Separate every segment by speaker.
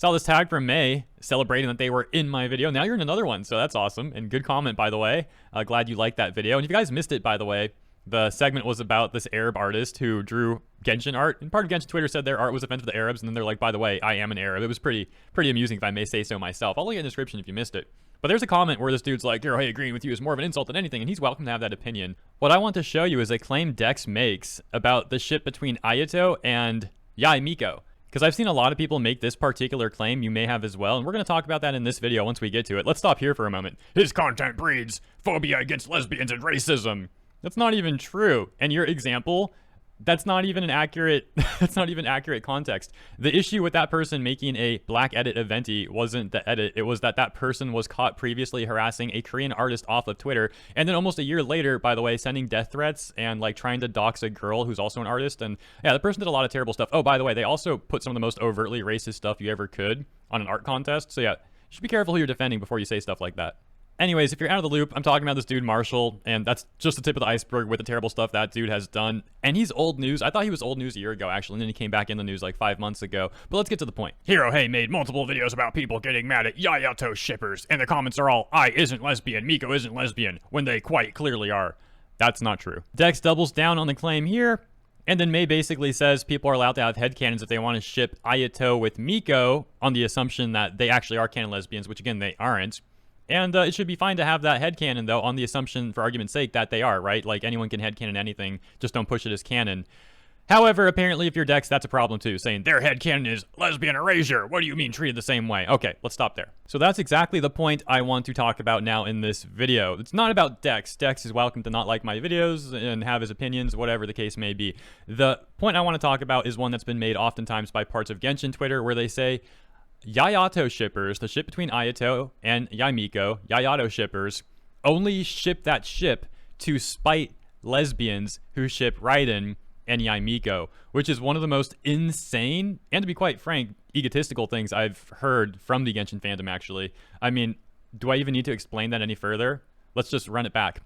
Speaker 1: Saw this tag from May celebrating that they were in my video. Now you're in another one, so that's awesome. And good comment, by the way. Glad you liked that video. And if you guys missed it, by the way, the segment was about this Arab artist who drew Genshin art. And part of Genshin Twitter said their art was offensive to Arabs. And then they're like, by the way, I am an Arab. It was pretty amusing, if I may say so myself. I'll link in the description if you missed it. But there's a comment where this dude's like, hey, agreeing with you is more of an insult than anything, and he's welcome to have that opinion. What I want to show you is a claim Dex makes about the ship between Ayato and Yae Miko. Because I've seen a lot of people make this particular claim, you may have as well, and we're going to talk about that in this video once we get to it. Let's stop here for a moment. His content breeds phobia against lesbians and racism. That's not even true. And your example, that's not even an accurate context. The issue with that person making a black edit of Venti wasn't the edit. It was that person was caught previously harassing a Korean artist off of Twitter. And then almost a year later, by the way, sending death threats and like trying to dox a girl who's also an artist. And yeah, the person did a lot of terrible stuff. Oh, by the way, they also put some of the most overtly racist stuff you ever could on an art contest. So yeah, you should be careful who you're defending before you say stuff like that. Anyways, if you're out of the loop, I'm talking about this dude, Marshall, and that's just the tip of the iceberg with the terrible stuff that dude has done. And he's old news. I thought he was old news a year ago, actually, and then he came back in the news like 5 months ago. But let's get to the point. Hero Hey made multiple videos about people getting mad at Yayato shippers, and the comments are all, I isn't lesbian, Miko isn't lesbian, when they quite clearly are. That's not true. Dex doubles down on the claim here, and then May basically says people are allowed to have headcanons if they want to ship Ayato with Miko on the assumption that they actually are canon lesbians, which again, they aren't. And it should be fine to have that headcanon, though, on the assumption, for argument's sake, that they are, right? Like, anyone can headcanon anything, just don't push it as canon. However, apparently, if you're Dex, that's a problem, too, saying their headcanon is lesbian erasure. What do you mean treated the same way? Okay, let's stop there. So that's exactly the point I want to talk about now in this video. It's not about Dex. Dex is welcome to not like my videos and have his opinions, whatever the case may be. The point I want to talk about is one that's been made oftentimes by parts of Genshin Twitter, where they say, Yayato shippers, the ship between Ayato and Yae Miko, Yayato shippers, only ship that ship to spite lesbians who ship Raiden and Yae Miko, which is one of the most insane, and to be quite frank, egotistical things I've heard from the Genshin fandom, actually. I mean, do I even need to explain that any further? Let's just run it back.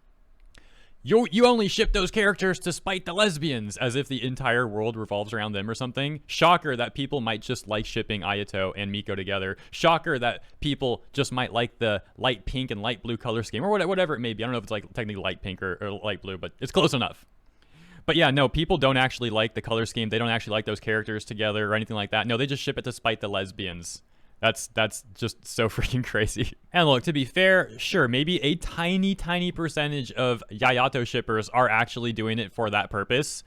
Speaker 1: You only ship those characters to spite the lesbians, as if the entire world revolves around them or something. Shocker that people might just like shipping Ayato and Miko together. Shocker that people just might like the light pink and light blue color scheme, or whatever it may be. I don't know if it's like technically light pink or light blue, but it's close enough. But yeah, no, people don't actually like the color scheme. They don't actually like those characters together or anything like that. No, they just ship it to spite the lesbians. That's just so freaking crazy. And look, to be fair, sure, maybe a tiny percentage of Yayato shippers are actually doing it for that purpose.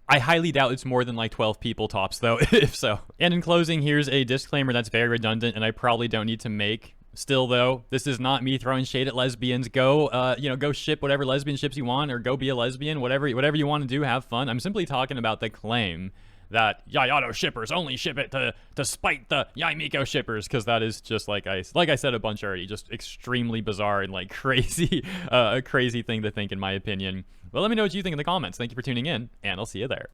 Speaker 1: I highly doubt it's more than like 12 people tops, though, if so. And in closing, here's a disclaimer that's very redundant and I probably don't need to make. Still, though, this is not me throwing shade at lesbians. Go, go ship whatever lesbian ships you want, or go be a lesbian, whatever you want to do, have fun. I'm simply talking about the claim that Yayato shippers only ship it to spite the Yae Miko shippers, because that is just like I said a bunch already, just extremely bizarre and like crazy, a crazy thing to think in my opinion. Well, let me know what you think in the comments. Thank you for tuning in, and I'll see you there.